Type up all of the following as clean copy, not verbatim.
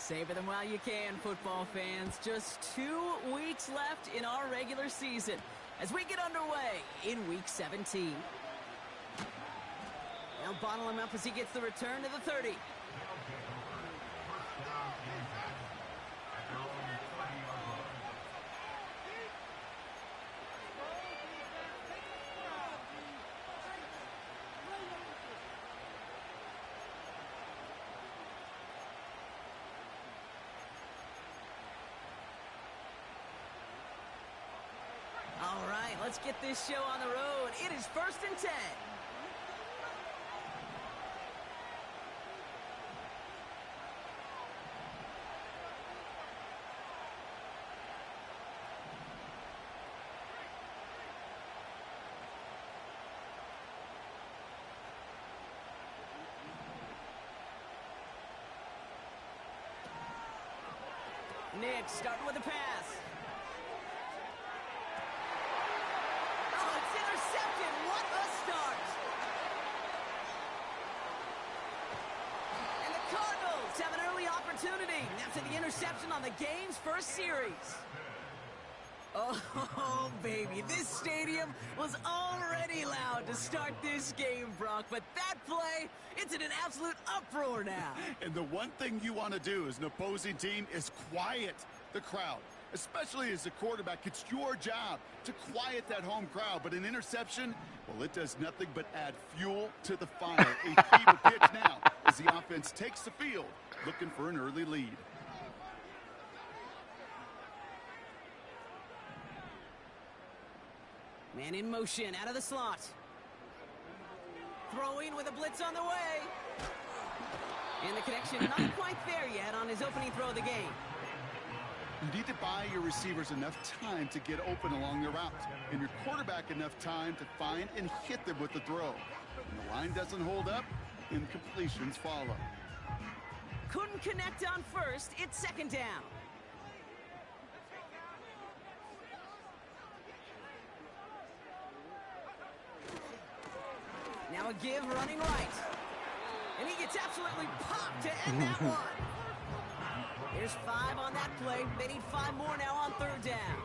Savor them while you can, football fans. Just 2 weeks left in our regular season as we get underway in Week 17. They'll bottle him up as he gets the return to the 30. All right, let's get this show on the road. It is 1st and 10. Nick starting with a pass. Oh, it's intercepted. What a start. And the Cardinals have an early opportunity after the interception on the game's first series. Oh, baby, this stadium was already loud to start this game, Brock, but that play, it's in an absolute uproar now. And the one thing you want to do as an opposing team is quiet the crowd, especially as a quarterback. It's your job to quiet that home crowd, but an interception, well, it does nothing but add fuel to the fire. A fever pitch now as the offense takes the field, looking for an early lead. Man in motion, out of the slot. Throwing with a blitz on the way. And the connection not quite there yet on his opening throw of the game. You need to buy your receivers enough time to get open along their route, and your quarterback enough time to find and hit them with the throw. When the line doesn't hold up, incompletions follow. Couldn't connect on first, it's 2nd down. Now a give running right. And he gets absolutely popped to end that one. Here's 5 on that play. They need 5 more now on 3rd down.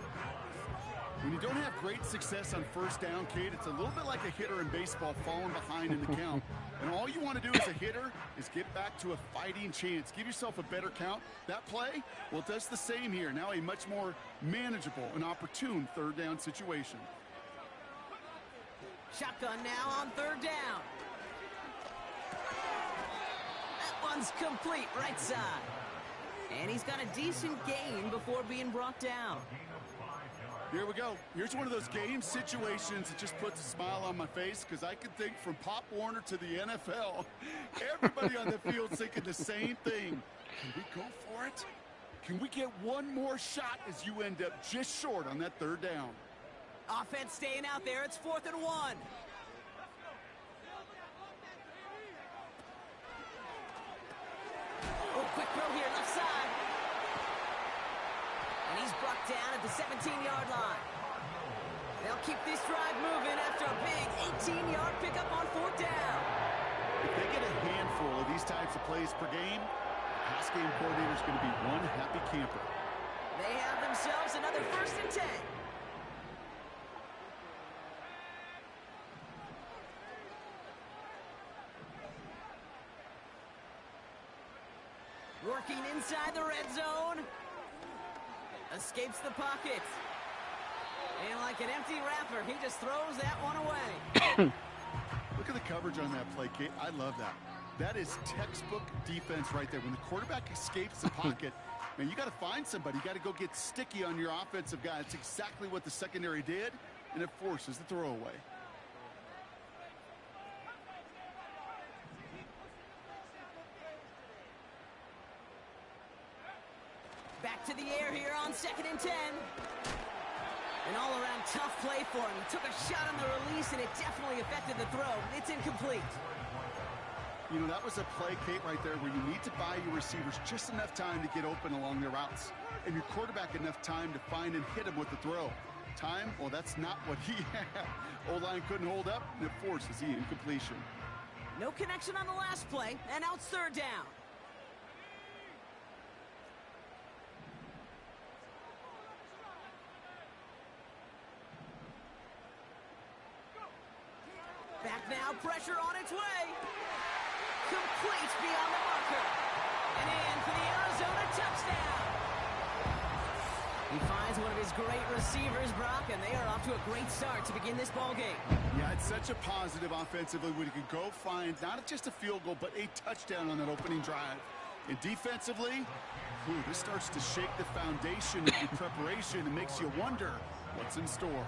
When you don't have great success on 1st down, Kate, it's a little bit like a hitter in baseball falling behind in the count. And all you want to do as a hitter is get back to a fighting chance. Give yourself a better count. That play, well, it does the same here. Now a much more manageable and opportune 3rd down situation. Shotgun now on 3rd down. That one's complete, right side. And he's got a decent gain before being brought down. Here we go. Here's one of those game situations that just puts a smile on my face, because I can think from Pop Warner to the NFL. Everybody on the field thinking the same thing. Can we go for it? Can we get one more shot as you end up just short on that 3rd down? Offense staying out there. It's 4th and 1. Oh, quick throw here, left side. And he's brought down at the 17-yard line. They'll keep this drive moving after a big 18-yard pickup on 4th down. If they get a handful of these types of plays per game, the pass game coordinator is going to be one happy camper. They have themselves another 1st and 10. Working inside the red zone. Escapes the pocket. And like an empty wrapper, he just throws that one away. Look at the coverage on that play, Kate. I love that. That is textbook defense right there. When the quarterback escapes the pocket, man, you got to find somebody. You got to go get sticky on your offensive guy. It's exactly what the secondary did, and it forces the throwaway. Back to the air here on 2nd and 10. An all-around tough play for him. He took a shot on the release, and it definitely affected the throw. It's incomplete. You know, that was a play, Kate, right there where you need to buy your receivers just enough time to get open along their routes, and your quarterback enough time to find and hit him with the throw. Time, well, that's not what he had. O-line couldn't hold up, and it forces the incompletion. No connection on the last play, and now it's 3rd down. Now pressure on its way. Complete beyond the marker. And in for the Arizona touchdown. He finds one of his great receivers, Brock, and they are off to a great start to begin this ball game. Yeah, it's such a positive offensively when you can go find not just a field goal, but a touchdown on that opening drive. And defensively, this starts to shake the foundation of your preparation and makes you wonder what's in store.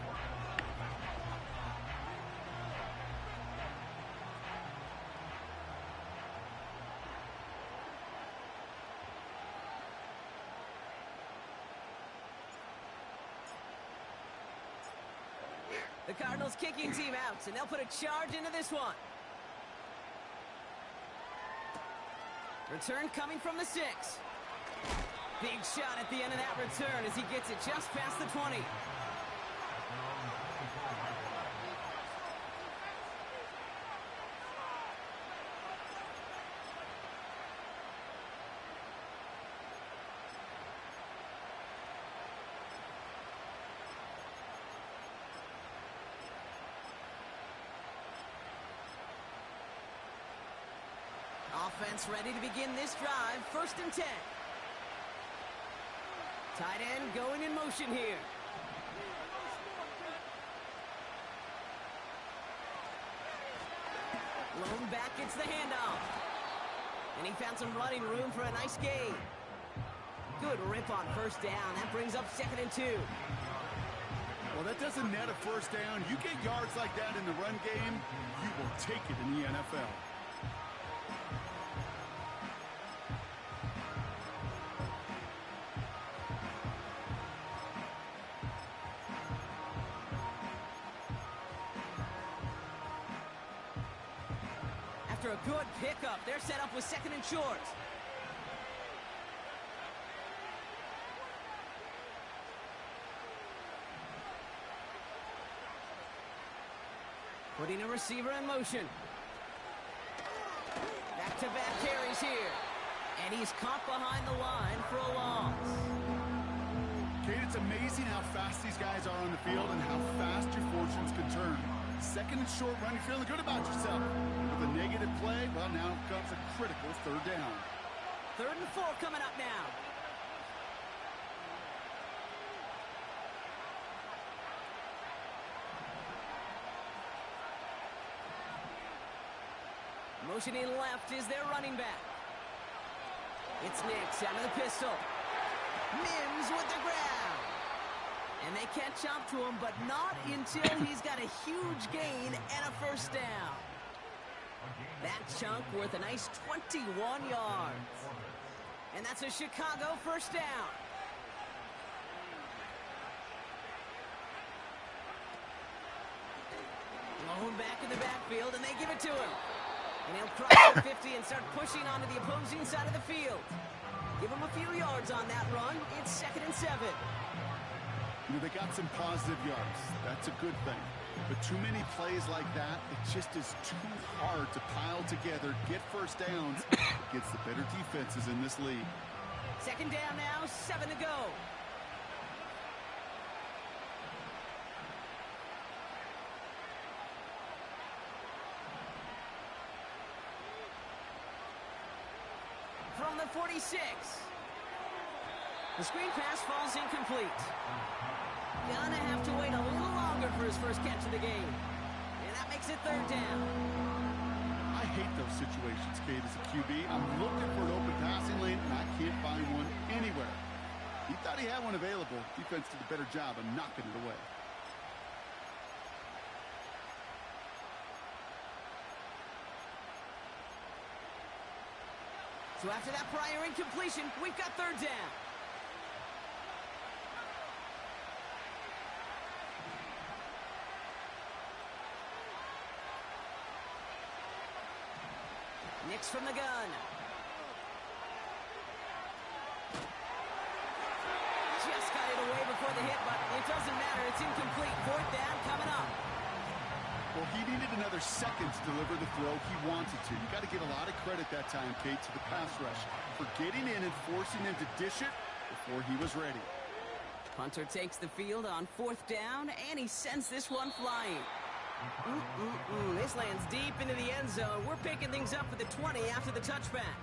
The Cardinals kicking team out, and they'll put a charge into this one. Return coming from the 6. Big shot at the end of that return as he gets it just past the 20. Offense ready to begin this drive. 1st and 10. Tight end going in motion here. Lone back gets the handoff. And he found some running room for a nice gain. Good rip on 1st down. That brings up 2nd and 2. Well, that doesn't net a 1st down. You get yards like that in the run game, you will take it in the NFL. After a good pickup, they're set up with 2nd and short. Putting a receiver in motion. Back-to-back carries here. And he's caught behind the line for a loss. Kate, it's amazing how fast these guys are on the field and how fast your fortunes can turn. 2nd and short run, you're feeling good about yourself. With a negative play, well, now comes a critical 3rd down. 3rd and 4 coming up now. Motioning left is their running back. It's Nix out of the pistol. Mims with the ground. And they catch up to him, but not until he's got a huge gain and a 1st down. That chunk worth a nice 21 yards. And that's a Chicago 1st down. Lone back in the backfield, and they give it to him. And he'll cross the 50 and start pushing onto the opposing side of the field. Give him a few yards on that run. It's 2nd and 7. You know, they got some positive yards. That's a good thing. But too many plays like that, it just is too hard to pile together, get 1st downs against the better defenses in this league. 2nd down now, 7 to go. From the 46. The screen pass falls incomplete. Gonna have to wait a little longer for his 1st catch of the game. And that makes it 3rd down. I hate those situations, Kate, as a QB. I'm looking for an open passing lane, and I can't find one anywhere. He thought he had one available. Defense did a better job of knocking it away. So after that prior incompletion, we've got 3rd down. Nix from the gun. Just got it away before the hit, but it doesn't matter. It's incomplete. 4th down coming up. Well, he needed another second to deliver the throw he wanted to. You got to give a lot of credit that time, Kate, to the pass rush for getting in and forcing him to dish it before he was ready. Punter takes the field on 4th down, and he sends this one flying. This lands deep into the end zone. We're picking things up at the 20 after the touchback.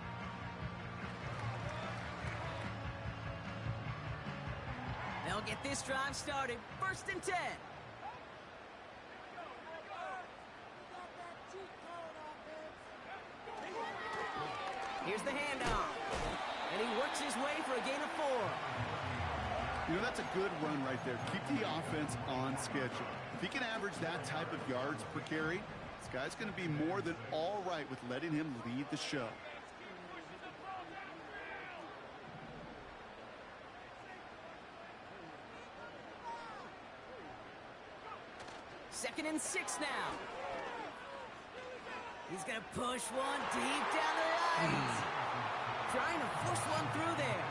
They'll get this drive started. 1st and 10. Here's the handoff. And he works his way for a gain of 4. You know, that's a good run right there. Keep the offense on schedule. If he can average that type of yards per carry, this guy's going to be more than all right with letting him lead the show. Second and 6 now. He's going to push one deep down the right. Trying to force one through there.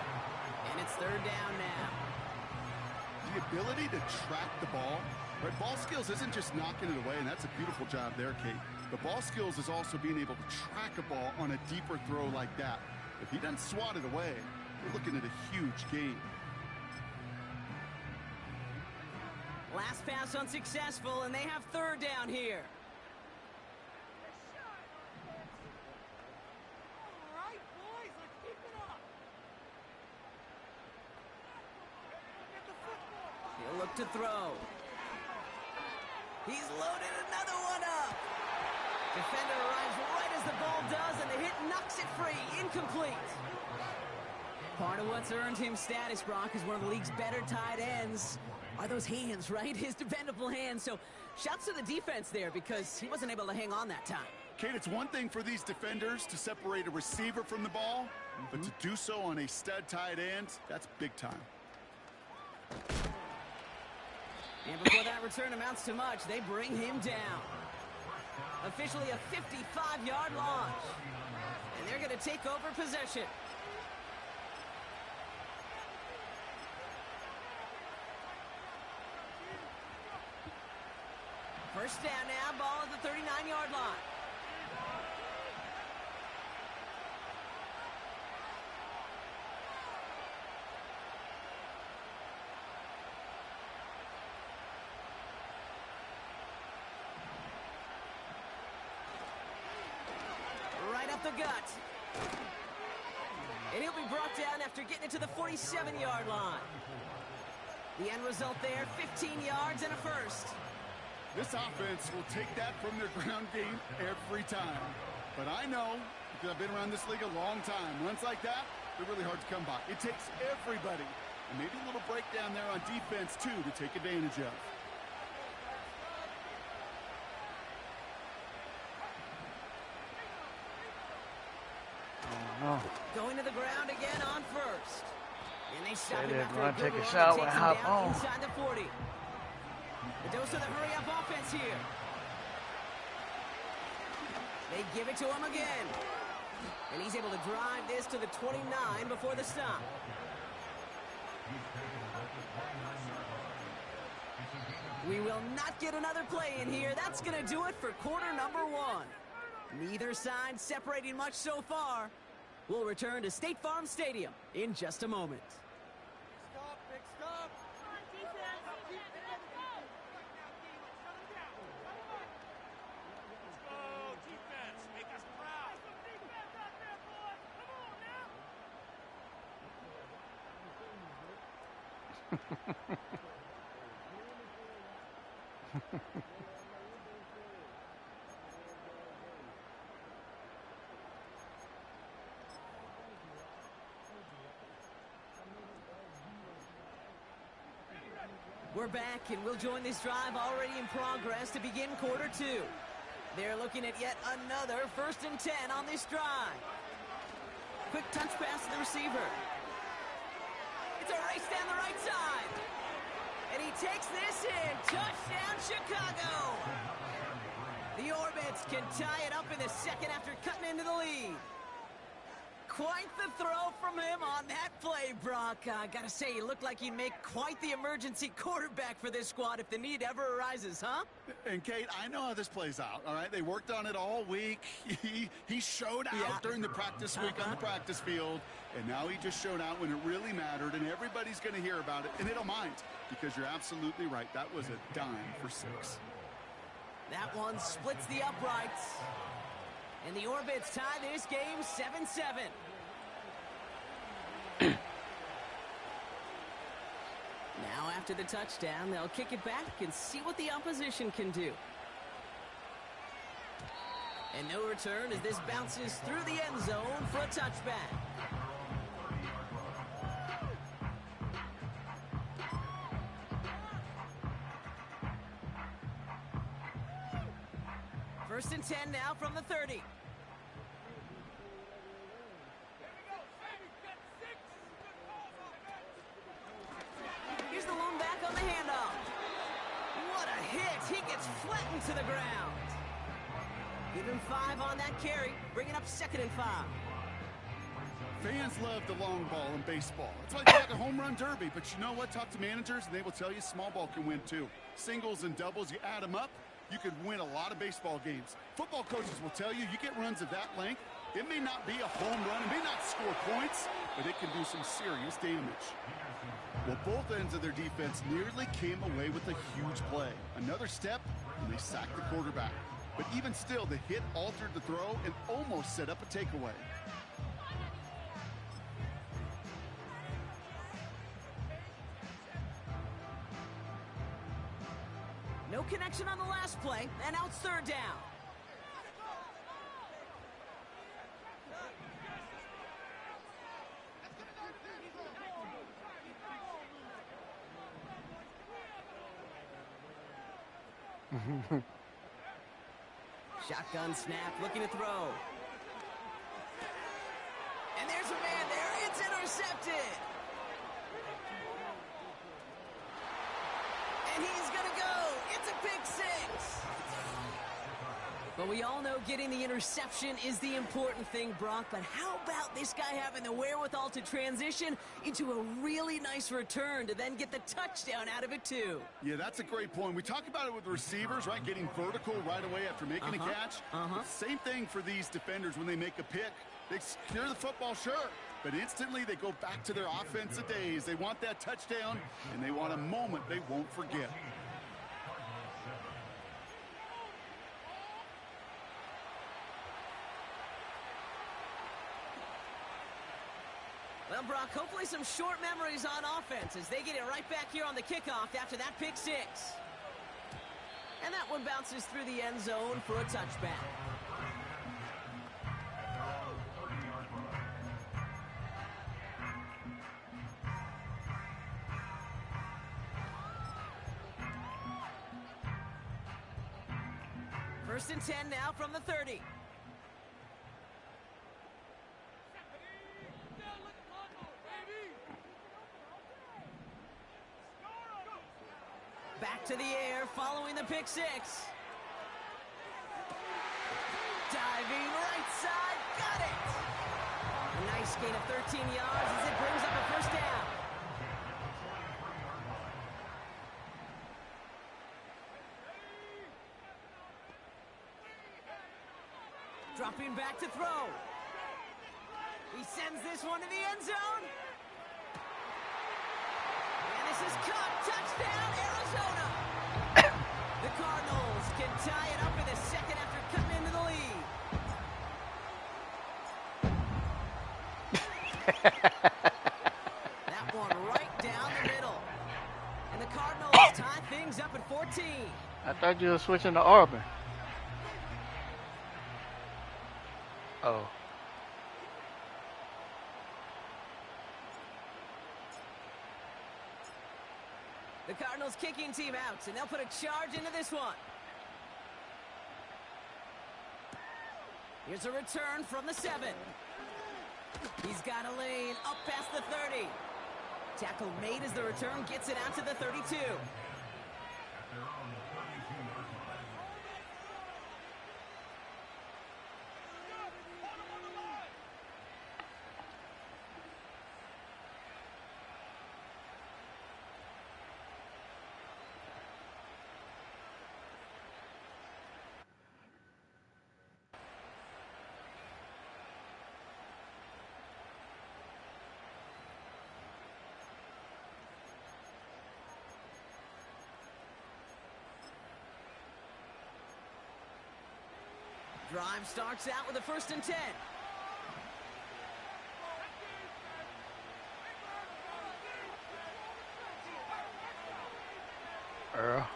And it's 3rd down now. The ability to track the ball, right? Ball skills isn't just knocking it away, and that's a beautiful job there, Kate. The ball skills is also being able to track a ball on a deeper throw like that. If he doesn't swat it away, we're looking at a huge gain. Last pass unsuccessful, and they have 3rd down here. All right, boys, let's keep it up. Get the football. He'll look to throw. He's loaded another one up. Defender arrives right as the ball does, and the hit knocks it free. Incomplete. Part of what's earned him status, Brock, is one of the league's better tight ends. Are those hands, right? His dependable hands. So shouts to the defense there because he wasn't able to hang on that time. Kate, it's one thing for these defenders to separate a receiver from the ball, but to do so on a stud tight end, that's big time. And before that return amounts to much, they bring him down. Officially a 55-yard launch. And they're going to take over possession. First down now, ball at the 39-yard line. Right up the gut. And he'll be brought down after getting it to the 47-yard line. The end result there, 15 yards and a first. This offense will take that from their ground game every time. But I know, because I've been around this league a long time, runs like that, they're really hard to come by. It takes everybody, and maybe a little breakdown there on defense, too, to take advantage of. Going to the ground again on first. And they stop him Said after a good take a run shot that when takes him hop down on. inside the 40. The dose of the hurry-up offense here. They give it to him again. And he's able to drive this to the 29 before the stop. We will not get another play in here. That's going to do it for quarter number 1. Neither side separating much so far. We'll return to State Farm Stadium in just a moment. Stop, big stop. Let's go, defense. Make us proud. Defense out there, boys. Come on now. We're back, and we'll join this drive already in progress to begin quarter 2. They're looking at yet another 1st and 10 on this drive. Quick touch pass to the receiver. It's a race down the right side. And he takes this in. Touchdown, Chicago. The Orbits can tie it up in the second after cutting into the lead. Quite the throw from him on that play, Brock. I gotta say, he looked like he'd make quite the emergency quarterback for this squad if the need ever arises, huh? And, Kate, I know how this plays out, all right? They worked on it all week. He showed out during the practice week on the practice field, and now he just showed out when it really mattered, and everybody's going to hear about it, and they don't mind, because you're absolutely right. That was a dime for 6. That one splits the uprights. And the Orbits tie this game 7-7. Now after the touchdown, they'll kick it back and see what the opposition can do. And no return as this bounces through the end zone for a touchback. First and 10 now from the 30. Here's the lone back on the handoff. What a hit! He gets flattened to the ground. Give him 5 on that carry, bringing up 2nd and 5. Fans love the long ball in baseball. It's like they got the home run derby, but you know what? Talk to managers, and they will tell you small ball can win too. Singles and doubles, you add them up, you could win a lot of baseball games. Football coaches will tell you, you get runs of that length, it may not be a home run, it may not score points, but it can do some serious damage. Well, both ends of their defense nearly came away with a huge play. Another step, and they sacked the quarterback. But even still, the hit altered the throw and almost set up a takeaway. No connection on the last play, and now it's 3rd down. Shotgun snap, looking to throw. And there's a man there. It's intercepted. And he's going to go. It's a pick 6. But we all know getting the interception is the important thing, Brock. But how about this guy having the wherewithal to transition into a really nice return to then get the touchdown out of it, too? Yeah, that's a great point. We talk about it with receivers, right? Getting vertical right away after making a catch. Same thing for these defenders when they make a pick. They secure the football, sure. But instantly they go back to their offensive days. They want that touchdown, and they want a moment they won't forget. Well, Brock, hopefully some short memories on offense as they get it right back here on the kickoff after that pick 6. And that one bounces through the end zone for a touchback. First and 10 now from the 30. Back to the air following the pick 6. Diving right side, got it! A nice gain of 13 yards as it brings up a first down. Dropping back to throw. He sends this one to the end zone. And this is caught. Touchdown, Arizona. The Cardinals can tie it up in the second after cutting into the lead. That one right down the middle. And the Cardinals tie things up at 14. I thought you were switching to Auburn. Oh. The Cardinals kicking team out, and they'll put a charge into this one. Here's a return from the 7. He's got a lane up past the 30. Tackle made as the return gets it out to the 32. Drive starts out with a 1st and 10. Earl.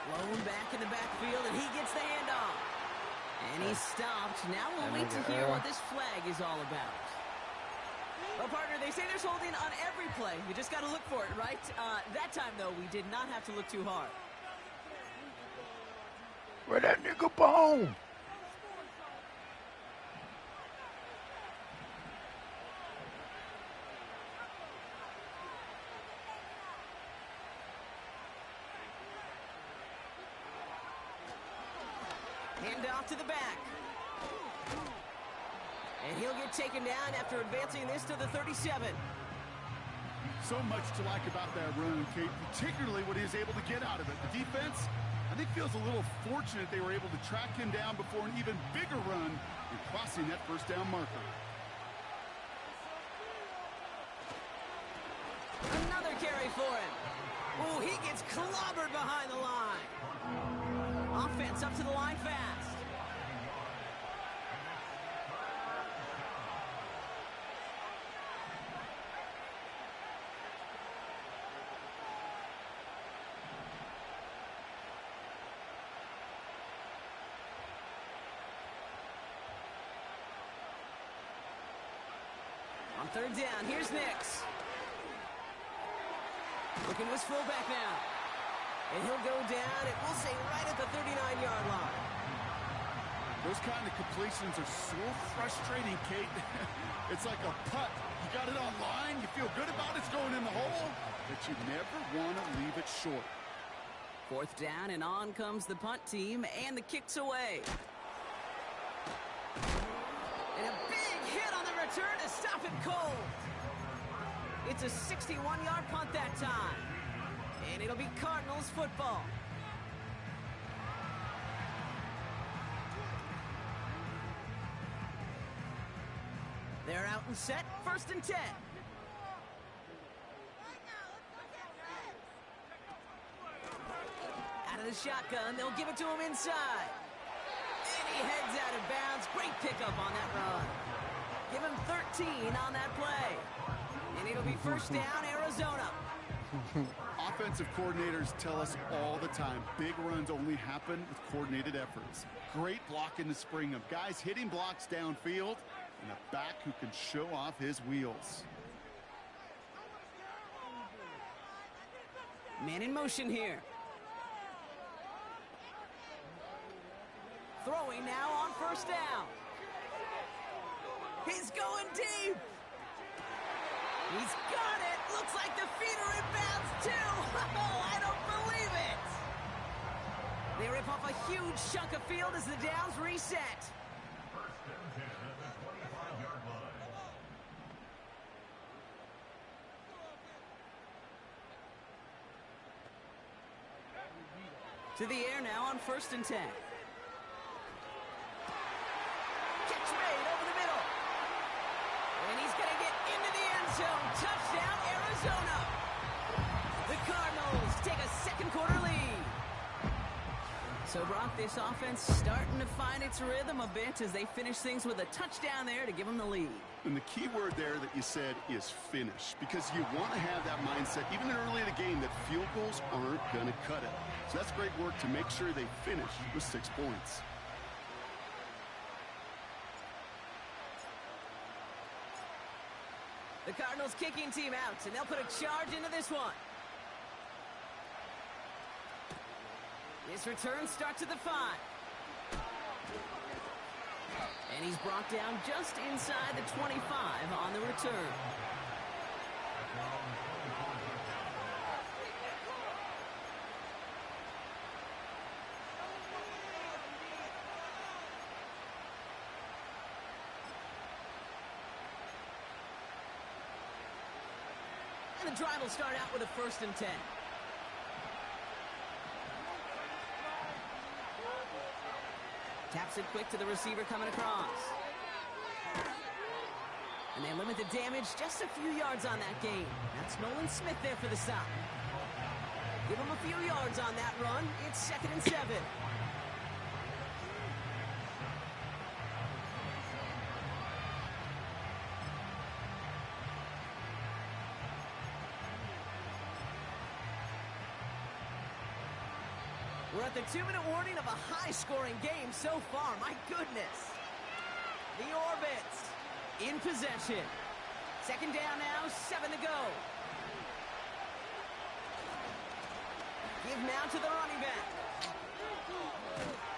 Blown back in the backfield, and he gets the handoff. And he's stopped. Now we'll wait to hear what this flag is all about. Well, partner, they say there's holding on every play. You just got to look for it, right? That time, though, we did not have to look too hard. Where that nigga bone? Hand off to the back. And he'll get taken down after advancing this to the 37. So much to like about that run, Kate, particularly what he was able to get out of it. The defense, I think, feels a little fortunate they were able to track him down before an even bigger run and crossing that 1st down marker. Another carry for him. Ooh, he gets clobbered behind the line. Offense up to the line fast. On 3rd down, here's Nix. Looking to his fullback now. And he'll go down, and we'll say right at the 39-yard line. Those kind of completions are so frustrating, Kate. It's like a putt. You got it on line, you feel good about it's going in the hole, but you never want to leave it short. 4th down, and on comes the punt team, and the kick's away. And a big hit on the return to stop it cold. It's a 61-yard punt that time. And it'll be Cardinals football. They're out and set, 1st and 10. Out of the shotgun, they'll give it to him inside. And he heads out of bounds. Great pickup on that run. Give him 13 on that play. And it'll be 1st down, Arizona. Offensive coordinators tell us all the time, big runs only happen with coordinated efforts. Great block in the spring of guys hitting blocks downfield and a back who can show off his wheels. Man in motion here. Throwing now on 1st down. He's going deep. He's got it. Looks like the feet are in bounds, too. Oh, I don't believe it. They rip off a huge chunk of field as the downs reset. To the air now on 1st and 10. Catch made over the middle. And he's going to get into the end zone. Touchdown, Arizona. The Cardinals take a 2nd quarter lead. So, Brock, this offense starting to find its rhythm a bit as they finish things with a touchdown there to give them the lead. And the key word there that you said is finish, because you want to have that mindset, even early in the game, that field goals aren't going to cut it. So that's great work to make sure they finish with 6 points. The Cardinals kicking team out, and they'll put a charge into this one. His return starts at the 5. And he's brought down just inside the 25 on the return. And the drive will start out with a 1st and 10. Taps it quick to the receiver coming across. And they limit the damage just a few yards on that gain. That's Nolan Smith there for the stop. Give him a few yards on that run. It's 2nd and 7. We're at the 2-minute warning of a high-scoring game so far. My goodness. The Orbits in possession. 2nd down now, 7 to go. Give now to the running back.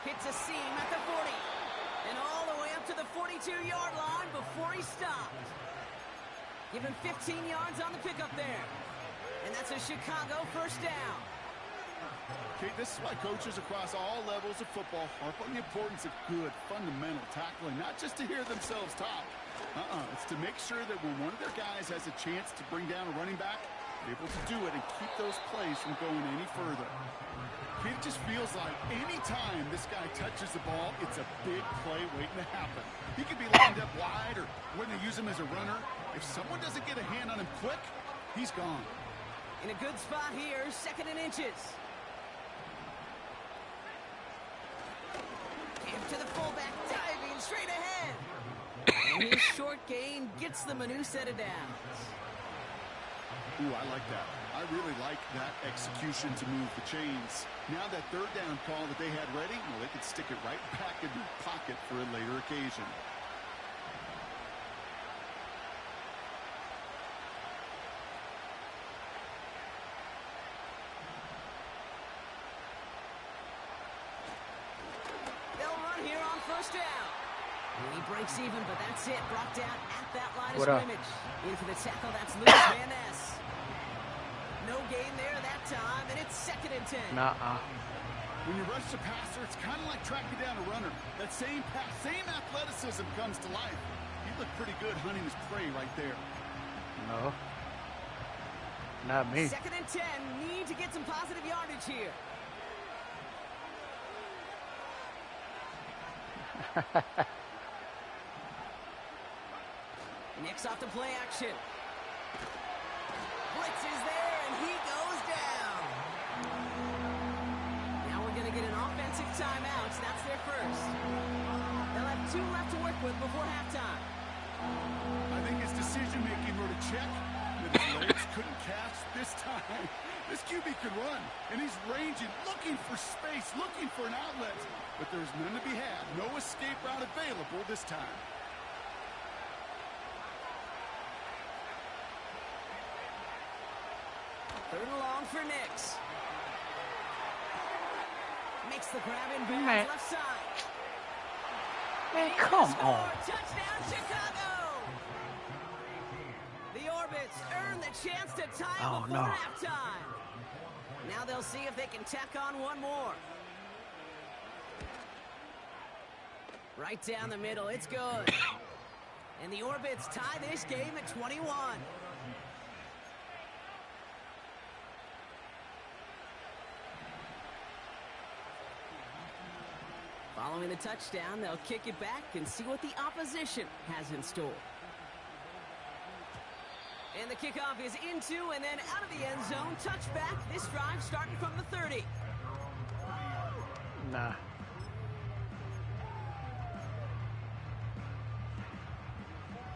Hits a seam at the 40. And all the way up to the 42-yard line before he stopped. Give him 15 yards on the pickup there. And that's a Chicago 1st down. Okay, this is why coaches across all levels of football harp on the importance of good, fundamental tackling, not just to hear themselves talk. It's to make sure that when one of their guys has a chance to bring down a running back, they're able to do it and keep those plays from going any further. It just feels like any time this guy touches the ball, it's a big play waiting to happen. He could be lined up wide, or when they use him as a runner, if someone doesn't get a hand on him quick, he's gone. In a good spot here, 2nd and inches. Give to the fullback, diving straight ahead. And his short gain gets them a new set of downs. Ooh, I like that. I really like that execution to move the chains. Now that 3rd down call that they had ready, well, they could stick it right back in their pocket for a later occasion. Down. And he breaks even, but that's it. Brought down at that line of What up? scrimmage. In for the tackle, that's Lucas Van Ness. No gain there that time, and it's 2nd and 10. When you rush the passer, it's kind of like tracking down a runner. That same pass, same athleticism comes to life. He looked pretty good hunting his prey right there. No. Not me. 2nd and 10. Need to get some positive yardage here. Nick's off the play action. Blitz is there, and he goes down. Now we're going to get an offensive timeout. That's their first. They'll have 2 left to work with before halftime. I think his decision-making wrote a check that his legs couldn't catch this time. This QB can run, and he's ranging, looking for space, looking for an outlet. But there's none to be had. No escape route available this time. Third and long for Nix. Makes the grab in bounds Man. left side. Man, come on. Touchdown, Chicago! The Orbits earn the chance to tie Oh, before no. halftime. Now they'll see if they can tack on one more. Right down the middle, it's good. And the Orbits tie this game at 21. Following the touchdown, they'll kick it back and see what the opposition has in store. And the kickoff is into and then out of the end zone. Touchback. This drive starting from the 30. Nah.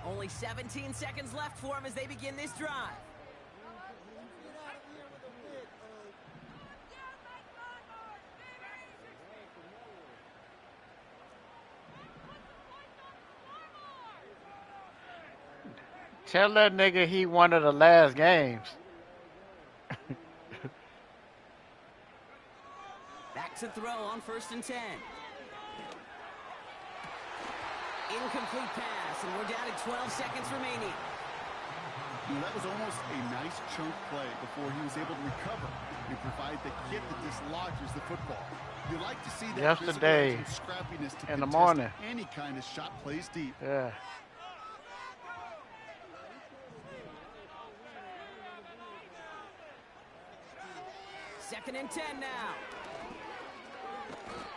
Only 17 seconds left for them as they begin this drive. Tell that nigga he one of the last games. Back to throw on 1st and 10. Incomplete pass, and we're down to 12 seconds remaining. That was almost a nice chunk play before he was able to recover and provide the hit that dislodges the football. You like to see that Yesterday, and scrappiness to in the contest morning. any kind of shot plays deep. Yeah. Second and 10 now.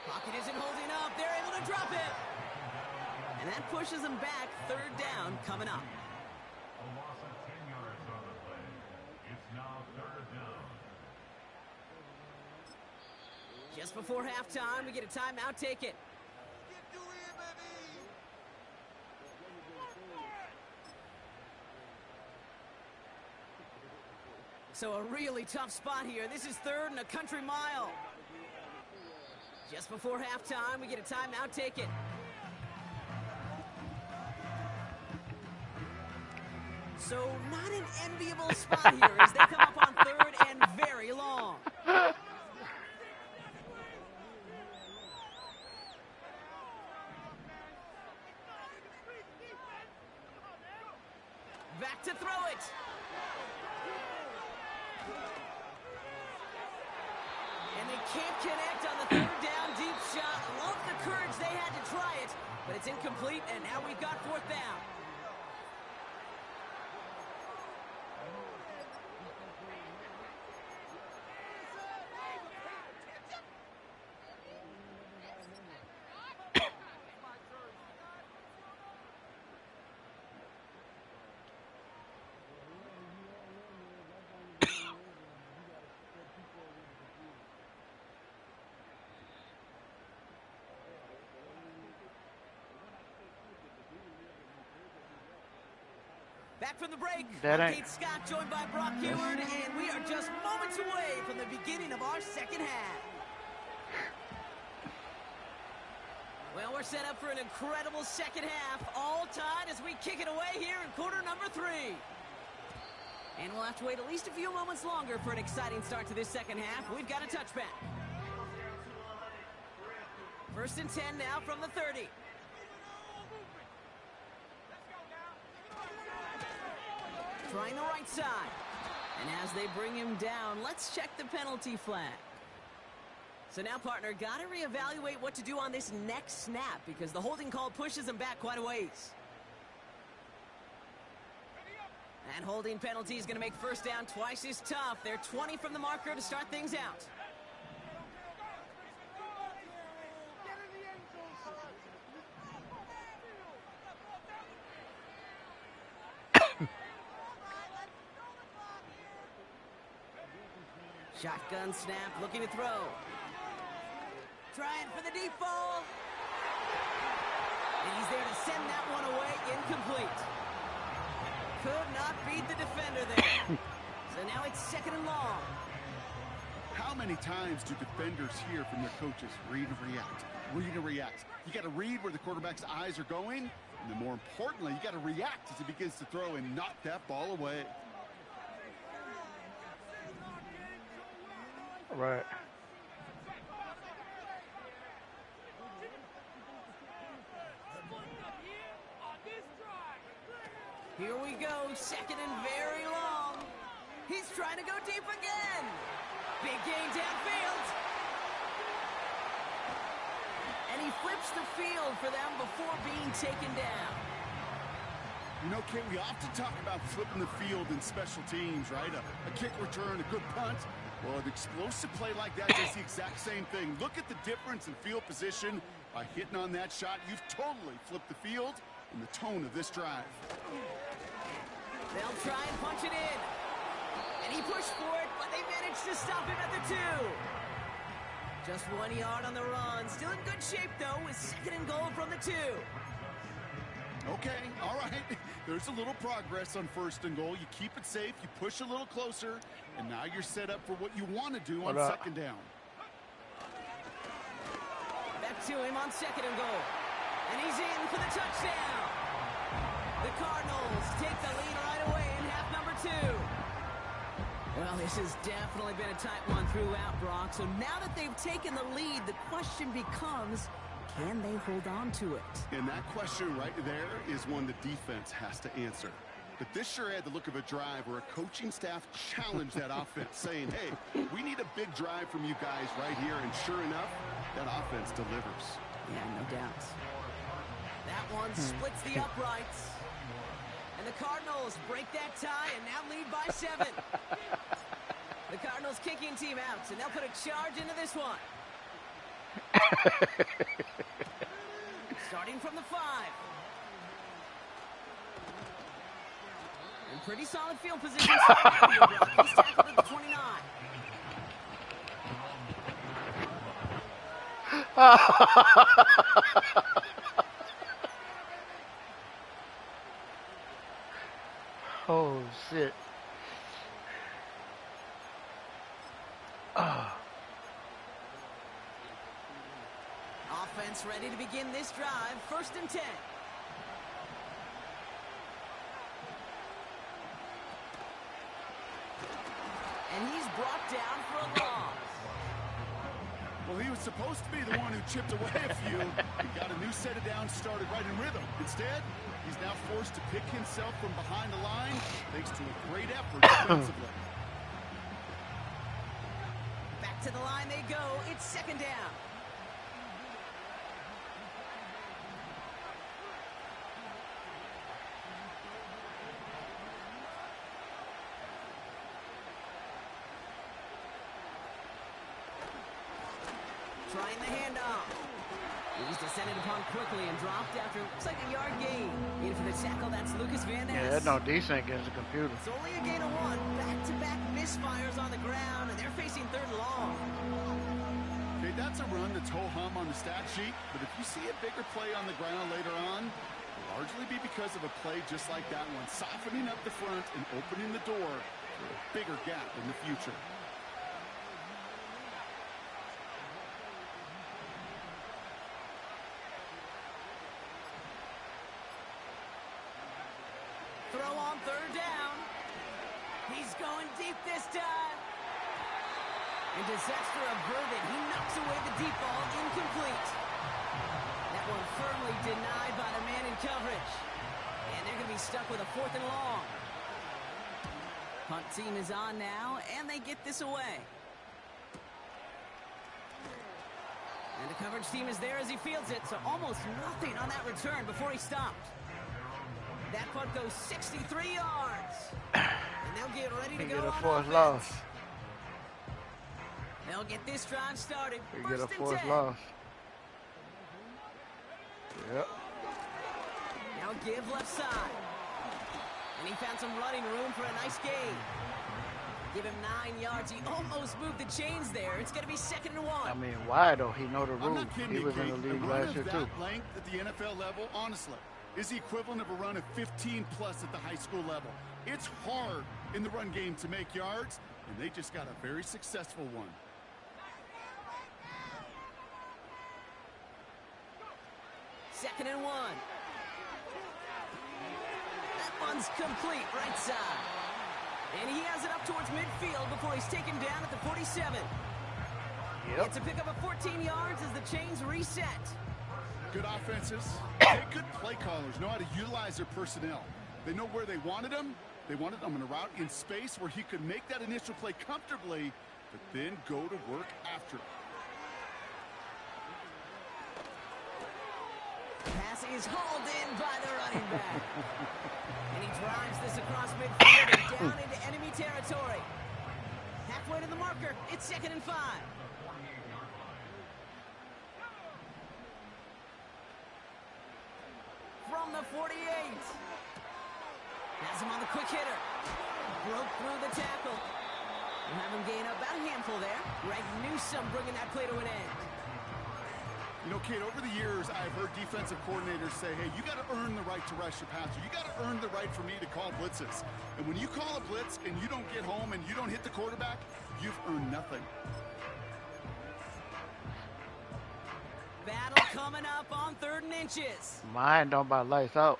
Pocket isn't holding up. They're able to drop it. And that pushes them back. 3rd down coming up. A loss of 10 yards on the play. It's now 3rd down. before halftime, we get a timeout taken. So a really tough spot here. This is 3rd and a country mile. Just before halftime, we get a timeout taken. So not an enviable spot here as they come up on 3rd and very long. Back to throw it. And they can't connect on the 3rd down deep shot. Love the courage they had to try it, but it's incomplete, and now we've got 4th down. Back from the break, Kate Scott joined by Brock Hayward, and we are just moments away from the beginning of our second half. Well, we're set up for an incredible second half, all tied as we kick it away here in quarter number 3. And we'll have to wait at least a few moments longer for an exciting start to this second half. We've got a touchback. 1st and 10 now from the 30. Trying the right side. And as they bring him down, let's check the penalty flag. So now, partner, got to reevaluate what to do on this next snap because the holding call pushes him back quite a ways. That holding penalty is going to make 1st down twice as tough. They're 20 from the marker to start things out. Shotgun snap, looking to throw. Trying for the deep ball. And he's there to send that one away, incomplete. Could not beat the defender there. So now it's 2nd and long. How many times do defenders hear from their coaches, read and react, read and react? You got to read where the quarterback's eyes are going, and then more importantly, you got to react as he begins to throw and knock that ball away. Right. Here we go, 2nd and very long. He's trying to go deep again. Big gain downfield. And he flips the field for them before being taken down. You know, Kate, we often talk about flipping the field in special teams, right? A kick return, a good punt. Well, an explosive play like that does the exact same thing. Look at the difference in field position. By hitting on that shot, you've totally flipped the field and the tone of this drive. They'll try and punch it in. And he pushed for it, but they managed to stop him at the 2. Just 1 yard on the run. Still in good shape, though, with 2nd and goal from the 2. Okay, all right. There's a little progress on 1st and goal. You keep it safe, you push a little closer, and now you're set up for what you want to do on 2nd down. Back to him on 2nd and goal. And he's in for the touchdown. The Cardinals take the lead right away in half number 2. Well, this has definitely been a tight one throughout, Brock. So now that they've taken the lead, the question becomes, can they hold on to it? And that question right there is one the defense has to answer. But this sure had the look of a drive where a coaching staff challenged that offense, saying, hey, we need a big drive from you guys right here. And sure enough, that offense delivers. Yeah, no doubt. That one splits the uprights. And the Cardinals break that tie and now lead by 7. The Cardinals kicking team out, and they'll put a charge into this one. Starting from the 5. In pretty solid field position. He's tackled at the 29. Oh, shit. Offense ready to begin this drive. 1st and 10. And he's brought down for a loss. Well, he was supposed to be the one who chipped away a few and got a new set of downs started right in rhythm. Instead, he's now forced to pick himself from behind the line thanks to a great effort defensively. Back to the line they go. It's 2nd down. Trying the handoff. He's descended upon quickly and dropped after looks like a yard gain. In for the tackle, that's Lucas Van Ness. Yeah, that's no decent against the computer. It's only a gain of 1. Back-to-back misfires on the ground, and they're facing 3rd and long. Okay, that's a run that's ho-hum on the stat sheet, but if you see a bigger play on the ground later on, it'll largely be because of a play just like that one, softening up the front and opening the door for a bigger gap in the future. Throw on 3rd down. He's going deep this time. And disaster averted. He knocks away the deep ball, incomplete. That one firmly denied by the man in coverage. And they're going to be stuck with a 4th and long. Punt team is on now, and they get this away. And the coverage team is there as he fields it, so almost nothing on that return before he stopped. That punt goes 63 yards. And they'll get ready to go on 4th offense. loss. They'll get this drive started. We get a 1st 4th and 10. loss. Yep. Now give left side. And he found some running room for a nice gain. Give him 9 yards. He almost moved the chains there. It's going to be 2nd and 1. I mean, why though? He know the I'm rules. not kidding He you, was in Kate. the league A run last year of too. that length at the NFL level, honestly, is the equivalent of a run of 15 plus at the high school level. It's hard in the run game to make yards, and they just got a very successful one. Second and 1. That one's complete, right side. And he has it up towards midfield before he's taken down at the 47. Yep. It's a pickup of 14 yards as the chains reset. Good offenses, good play callers know how to utilize their personnel. They know where they wanted them. They wanted them in a route in space where he could make that initial play comfortably, but then go to work after it. Pass is hauled in by the running back. And he drives this across midfield and down into enemy territory. Halfway to the marker, it's 2nd and 5. From the 48. Has him on the quick hitter. Broke through the tackle. We'll have him gain up about a handful there. Greg Newsome bringing that play to an end. You know, Kate, over the years, I've heard defensive coordinators say, hey, you got to earn the right to rush your passer. You got to earn the right for me to call blitzes. And when you call a blitz and you don't get home and you don't hit the quarterback, you've earned nothing. Battle coming up on 3rd and inches. Mine don't buy lights out.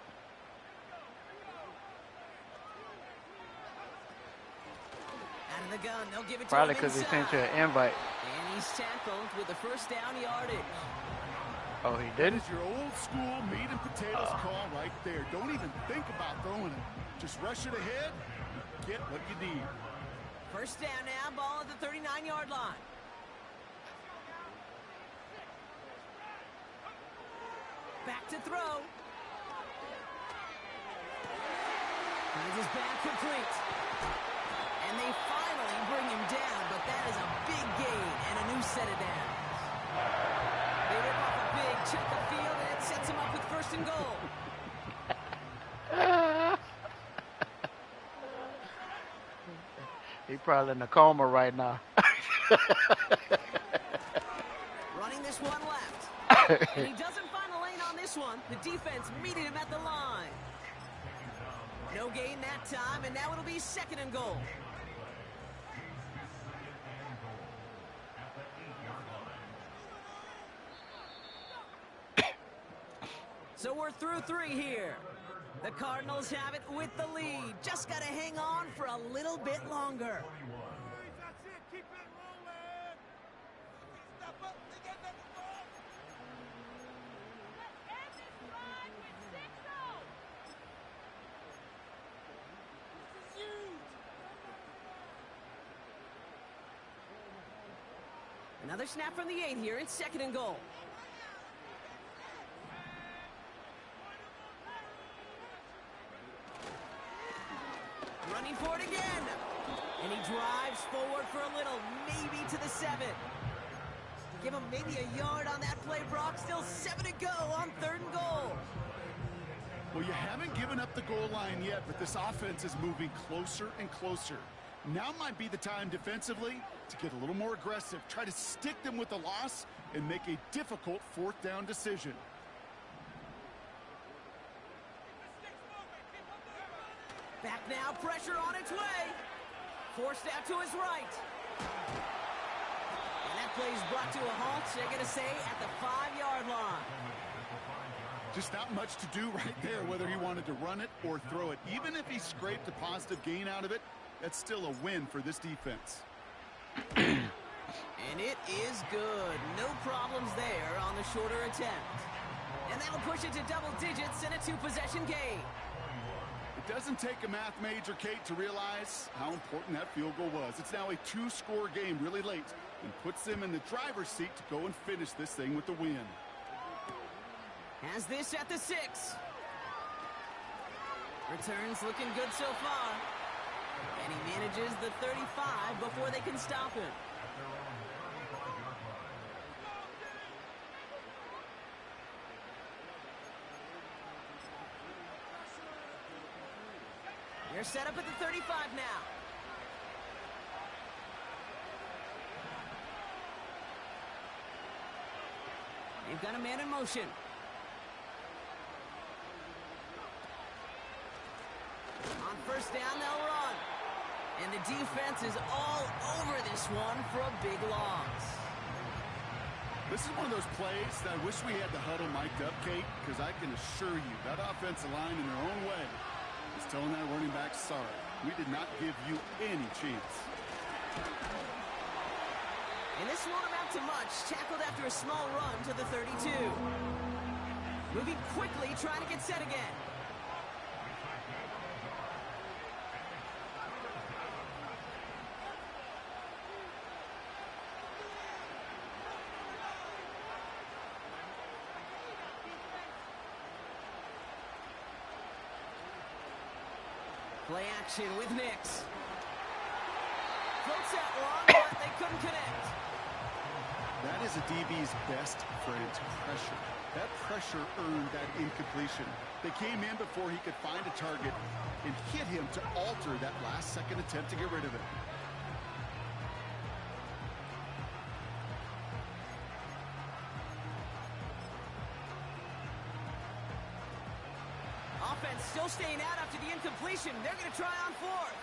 Out of the gun, they'll give it Probably to him because he inside. sent you an invite. And he's tackled with the 1st down yardage. Oh, he That didn't? is your old school meat and potatoes call right there. Don't even think about throwing it. Just rush it ahead and get what you need. 1st down now, ball at the 39-yard line. Back to throw. Finds his back complete. And they finally bring him down, but that is a big gain and a new set of downs. They rip off a big chunk of field, and it sets him up with 1st and goal. He probably in a coma right now. Running this one left. And he doesn't find a lane on this one. The defense meeting him at the line. No gain that time, and now it'll be 2nd and goal. So we're through 3 here. The Cardinals have it with the lead. Just got to hang on for a little bit longer. That's it. Keep it rolling. Step up. They got that ball. Let's end this run with 6-0. This is huge. Another snap from the 8 here. It's 2nd and goal. Running for it again. And he drives forward for a little, maybe to the 7. Give him maybe a yard on that play, Brock. Still 7 to go on 3rd and goal. Well, you haven't given up the goal line yet, but this offense is moving closer and closer. Now might be the time defensively to get a little more aggressive. Try to stick them with the loss and make a difficult 4th down decision. Back now, pressure on its way. Forced out to his right. And that play's brought to a halt, they're going to say, at the 5-yard line. Just not much to do right there, whether he wanted to run it or throw it. Even if he scraped a positive gain out of it, that's still a win for this defense. And it is good. No problems there on the shorter attempt. And that'll push it to double digits in a 2-possession game. It doesn't take a math major, Kate, to realize how important that field goal was. It's now a 2-score game really late and puts them in the driver's seat to go and finish this thing with the win. Has this at the 6. Returns looking good so far. And he manages the 35 before they can stop him. They're set up at the 35 now. They've got a man in motion. On 1st down, they'll run. And the defense is all over this one for a big loss. This is one of those plays that I wish we had the huddle mic'd up, Kate, because I can assure you that offensive line in their own way is telling that running back, sorry, we did not give you any chance. And this won't amount to much. Tackled after a small run to the 32. Moving quickly, trying to get set again. Play action with Nix. Floats out long, but they couldn't connect. That is a DB's best friend, pressure. That pressure earned that incompletion. They came in before he could find a target and hit him to alter that last-second attempt to get rid of it. Offense still staying out after the incompletion. They're going to try on 4th.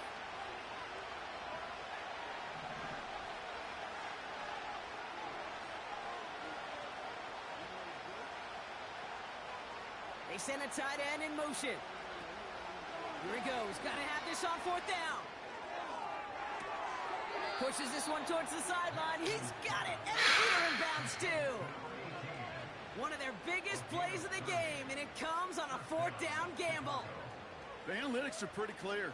They send a tight end in motion. Here he goes. Got to have this on 4th down. Pushes this one towards the sideline. He's got it. And the inbounds too. One of their biggest plays of the game, and it comes on a 4th down gamble. The analytics are pretty clear.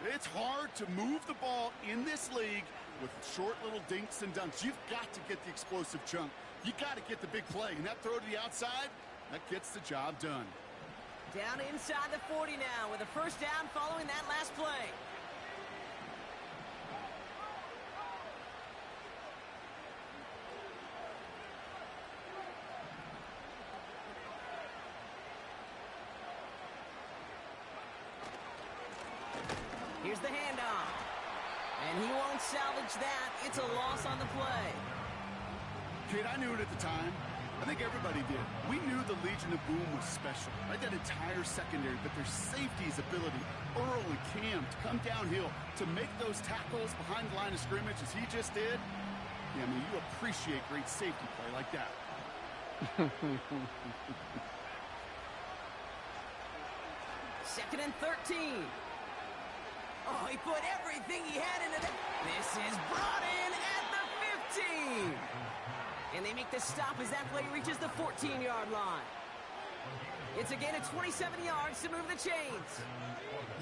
It's hard to move the ball in this league with short little dinks and dunks. You've got to get the explosive chunk. You got to get the big play. And that throw to the outside, that gets the job done. Down inside the 40 now with a 1st down following that last play. Here's the handoff. And he won't salvage that. It's a loss on the play. Kate, I knew it at the time. I think everybody did. We knew the Legion of Boom was special, right? That entire secondary, but their safety's ability, Earl and Cam, to come downhill, to make those tackles behind the line of scrimmage as he just did. Yeah, I mean, you appreciate great safety play like that. Second and 13. Oh, he put everything he had into that. This is brought in at the 15. And they make the stop as that play reaches the 14-yard line. It's a gain of 27 yards to move the chains.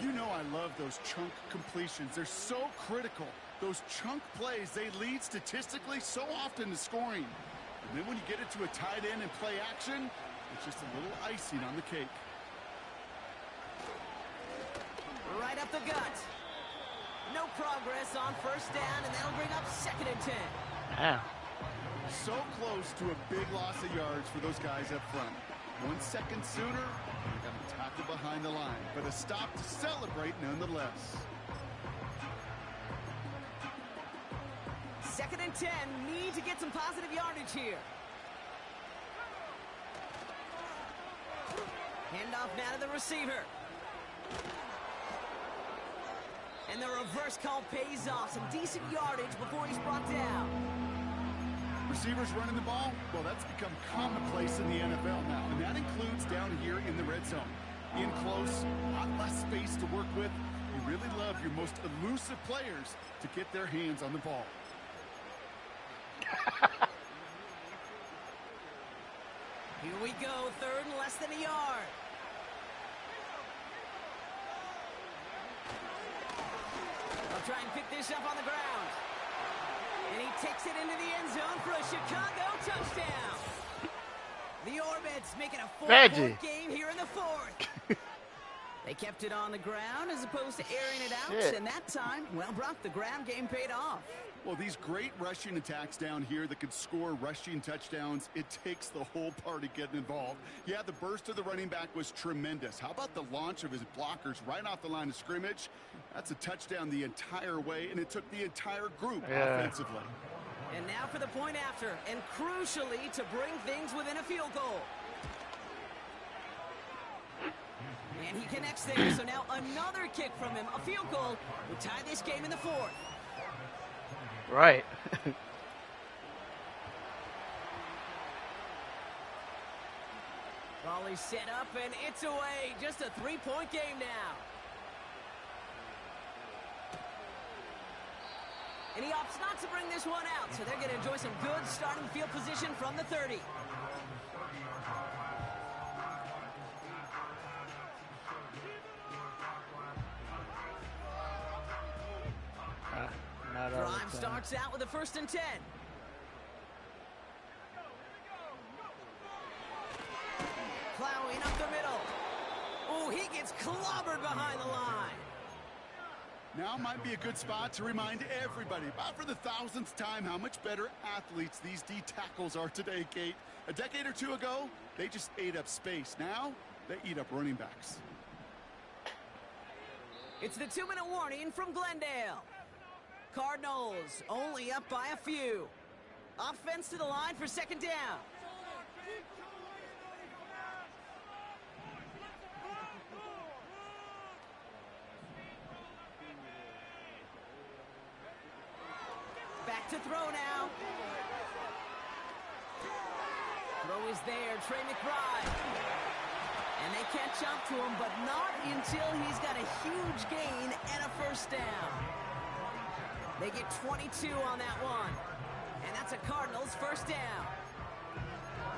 You know I love those chunk completions. They're so critical. Those chunk plays, they lead statistically so often to scoring. And then when you get it to a tight end and play action, it's just a little icing on the cake. Right up the gut. No progress on first down, and that'll bring up second and 10. Damn. So close to a big loss of yards for those guys up front. 1 second sooner, they got a tackle behind the line, but a stop to celebrate nonetheless. Second and 10, need to get some positive yardage here. Handoff now to the receiver. And the reverse call pays off. Some decent yardage before he's brought down. Receivers running the ball, well, that's become commonplace in the NFL now, and that includes down here in the red zone. In close, a lot less space to work with. You really love your most elusive players to get their hands on the ball. Here we go, third and less than a yard. They'll try and pick this up on the ground. And he takes it into the end zone for a Chicago touchdown. The Orbits making a 4-point game here in the fourth. They kept it on the ground as opposed to airing it out. Shit. And that time, well, Brock, the ground game paid off. Well, these great rushing attacks down here that could score rushing touchdowns, it takes the whole party getting involved. Yeah, the burst of the running back was tremendous. How about the launch of his blockers right off the line of scrimmage? That's a touchdown the entire way, and it took the entire group offensively. And now for the point after, and crucially to bring things within a field goal. And he connects there, so now another kick from him, a field goal, will tie this game in the fourth. Right. Raleigh set up, and it's away. Just a 3-point game now. And he opts not to bring this one out, so they're going to enjoy some good starting field position from the 30. Drive starts out with a 1st and 10. Plowing up the middle. Oh, he gets clobbered behind the line. Now might be a good spot to remind everybody, about for the 1000th time, how much better athletes these D tackles are today, Kate. A decade or two ago, they just ate up space. Now, they eat up running backs. It's the 2-minute warning from Glendale. Cardinals only up by a few. Offense to the line for 2nd down. Back to throw now. Throw is there, Trey McBride. And they catch up to him, but not until he's got a huge gain and a 1st down. They get 22 on that one. And that's a Cardinals 1st down.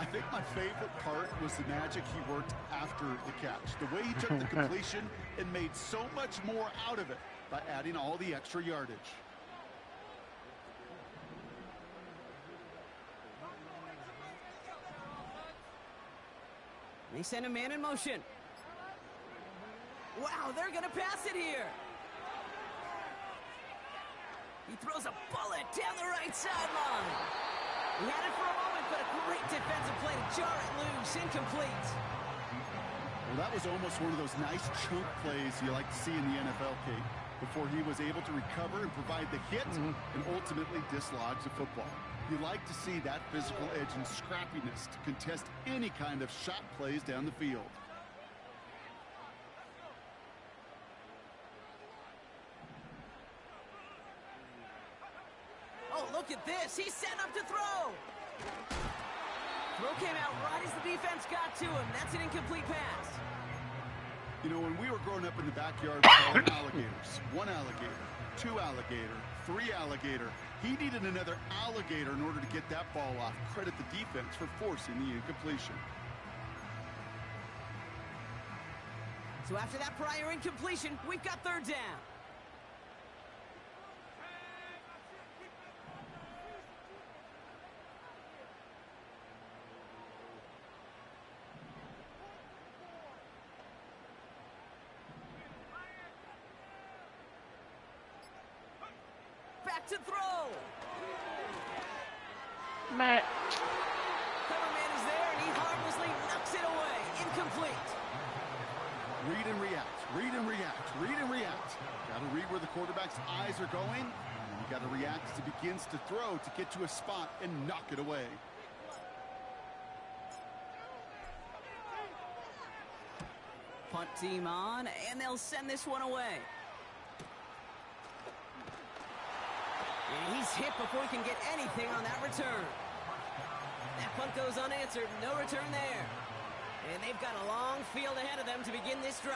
I think my favorite part was the magic he worked after the catch. The way he took the completion and made so much more out of it by adding all the extra yardage. They send a man in motion. Wow, they're going to pass it here. He throws a bullet down the right sideline. He had it for a moment, but a great defensive play to jar it loose. Incomplete. Well, that was almost one of those nice chunk plays you like to see in the NFL, Kate, before he was able to recover and provide the hit and ultimately dislodge the football. You like to see that physical edge and scrappiness to contest any kind of shot plays down the field. Oh, look at this. He's set up to throw. Throw came out right as the defense got to him. That's an incomplete pass. You know, when we were growing up in the backyard, we called them alligators. 1 alligator, 2 alligator, 3 alligator. He needed another alligator in order to get that ball off. Credit the defense for forcing the incompletion. So after that prior incompletion, we've got 3rd down. Back to throw. Man. Cover man is there, and he harmlessly knocks it away. Incomplete. Read and react, read and react, read and react. Got to read where the quarterback's eyes are going. And you got to react as he begins to throw to get to a spot and knock it away. Punt team on, and they'll send this one away. And he's hit before he can get anything on that return. That punt goes unanswered. No return there. And they've got a long field ahead of them to begin this drive.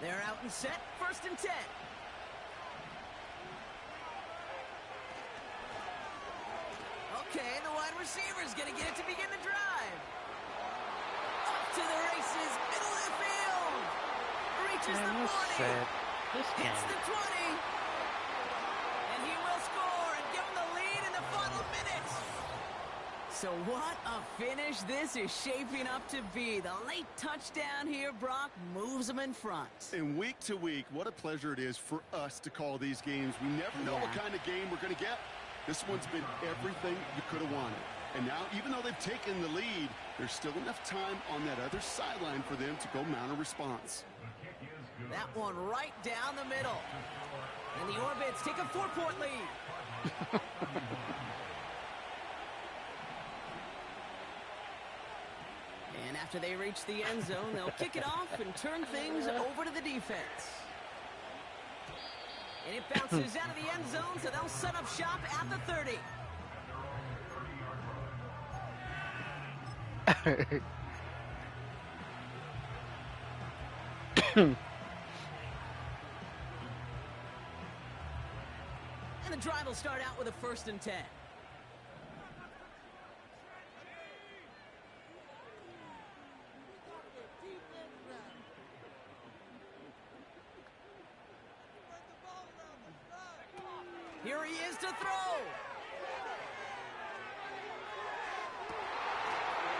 They're out and set. 1st and 10. Okay, the wide receiver's going to get it to begin the drive. Up to the races, middle of the field. Reaches the 40. Hits the 20. And he will score and give him the lead in the final minutes. So what a finish this is shaping up to be. The late touchdown here, Brock, moves them in front. And week to week, what a pleasure it is for us to call these games. We never know what kind of game we're going to get. This one's been everything you could have wanted. And now, even though they've taken the lead, there's still enough time on that other sideline for them to go mount a response. That one right down the middle. And the Orbits take a 4-point lead. And after they reach the end zone, they'll kick it off and turn things over to the defense. And it bounces out of the end zone, so they'll set up shop at the 30. And the drive will start out with a 1st and 10. Here he is to throw.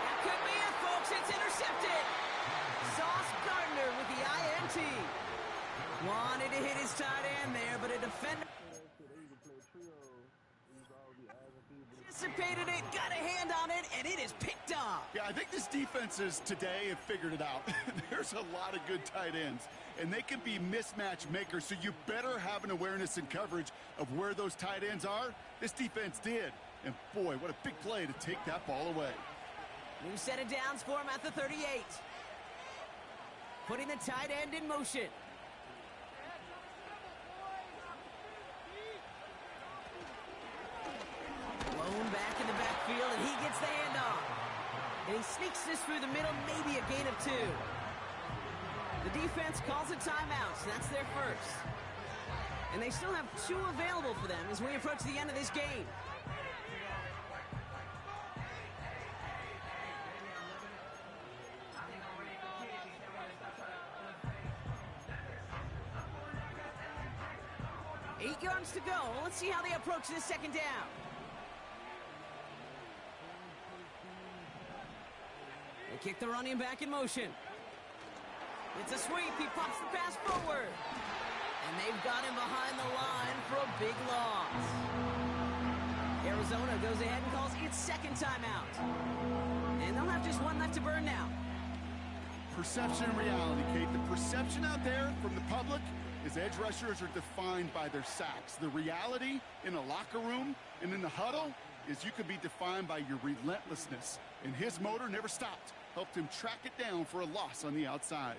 That could be it, folks. It's intercepted. Sauce Gardner with the INT. Wanted to hit his tight end there, but a defender anticipated it, got a hand on it, and it is picked off. Yeah, I think this defenses today have figured it out. There's a lot of good tight ends, and they can be mismatch makers, so you better have an awareness and coverage of where those tight ends are. This defense did, and boy, what a big play to take that ball away. New set of downs for him at the 38. Putting the tight end in motion. Blown back in the backfield, and he gets the handoff. And he sneaks this through the middle, maybe a gain of 2. The defense calls a timeout, so that's their first. And they still have 2 available for them as we approach the end of this game. Eight yards to go. Let's see how they approach this 2nd down. They kick the running back in motion. It's a sweep. He pops the pass forward. And they've got him behind the line for a big loss. Here Arizona goes ahead and calls its second timeout. And they'll have just one left to burn now. Perception and reality, Kate. The perception out there from the public is edge rushers are defined by their sacks. The reality in a locker room and in the huddle is you could be defined by your relentlessness. And his motor never stopped. Helped him track it down for a loss on the outside.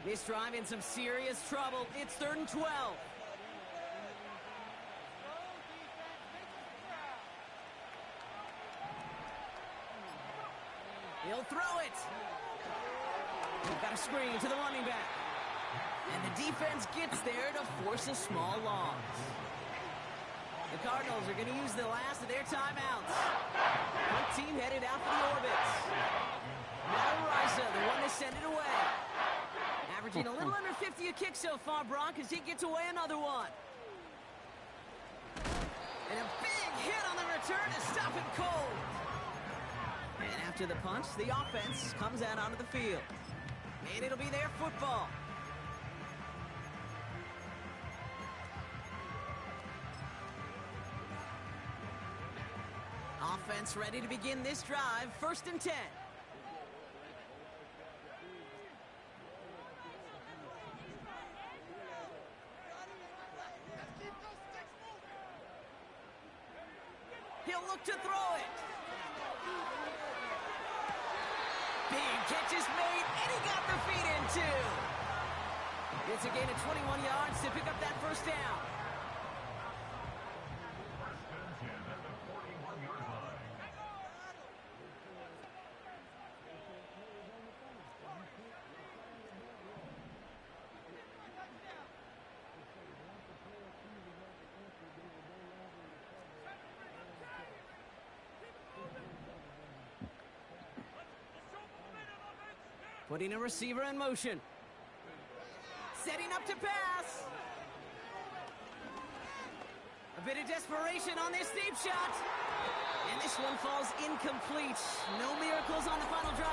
This drive in some serious trouble. It's 3rd and 12. He'll throw it. He's got a screen to the running back. And the defense gets there to force a small loss. The Cardinals are going to use the last of their timeouts. One team headed out for the orbits. Risa, the one that sent it away. Averaging a little under 50 a kick so far, Brock, as he gets away another one. And a big hit on the return to stop him cold. And after the punch, the offense comes out onto the field. And it'll be their football. Offense ready to begin this drive. 1st and 10. He'll look to throw it. Big catch is made, and he got the feet in, too. It's a gain of 21 yards to pick up that first down. Putting a receiver in motion. Setting up to pass. A bit of desperation on this deep shot. And this one falls incomplete. No miracles on the final drive.